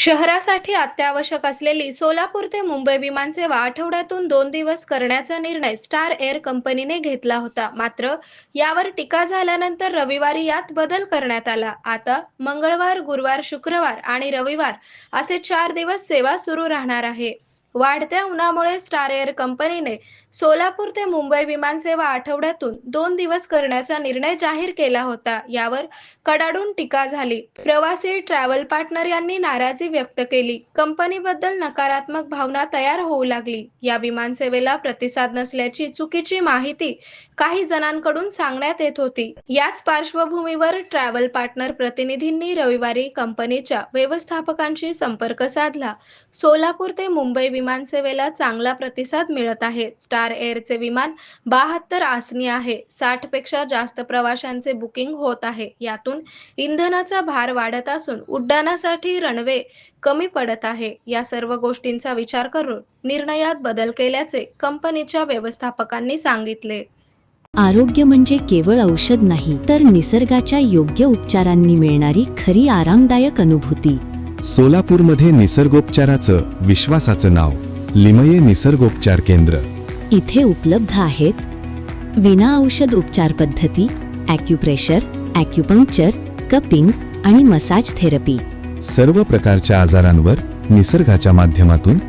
शहरासाठी अत्यावश्यक असलेली सोलापूर ते मुंबई विमानसेवा आठवड्यातून 2 दिवस करण्याचा निर्णय स्टार एअर कंपनीने घेतला होता. मात्र यावर टीका झाल्यानंतर रविवारी यात बदल करण्यात आला. आता मंगळवार, गुरुवार, शुक्रवार आणि रविवार असे 4 दिवस सेवा सुरू राहणार आहे. वाढत्या उन्हामुळे स्टार एअर कंपनीने सोलापूर ते मुंबई विमानसेवा आठवड्यातून 2 दिवस करण्याचा निर्णय जाहीर केला होता. यावर कडाडून टीका झाली. प्रवासी, ट्रॅव्हल पार्टनर यांनी नाराजी व्यक्त केली. कंपनीबद्दल नकारात्मक भावना तयार होऊ लागली. या विमानसेवेला प्रतिसाद नसल्याची चुकीची माहिती काही जणांकडून सांगण्यात येत होती. याच पार्श्वभूमीवर ट्रॅव्हल पार्टनर प्रतिनिधींनी रविवारी कंपनीच्या व्यवस्थापकांशी संपर्क साधला. सोलापूर ते मुंबई विमानसेवेला चांगला प्रतिसाद मिळत आहे. स्टार एअरचे विमान 72 आसनी आहे. 60 पेक्षा जास्त प्रवाशांचे बुकिंग होत आहे. यातून इंधनाचा भार वाढत असून उड्डाणासाठी रनवे कमी पडत आहे. या सर्व गोष्टींचा विचार करून निर्णयात बदल केल्याचे कंपनीच्या व्यवस्थापकांनी सांगितले. आरोग्य म्हणजे केवळ औषध नाही, तर निसर्गाच्या योग्य उपचारांनी मिळणारी खरी आरामदायक अनुभूती. सोलापूरमध्ये निसर्गोपचाराचं विश्वासाचं नाव लिमये निसर्गोपचार केंद्र. इथे उपलब्ध आहेत विना औषध उपचार पद्धती, ॲक्युप्रेशर, ॲक्युपंक्चर, कपिंग आणि मसाज थेरपी. सर्व प्रकारच्या आजारांवर निसर्गाच्या माध्यमातून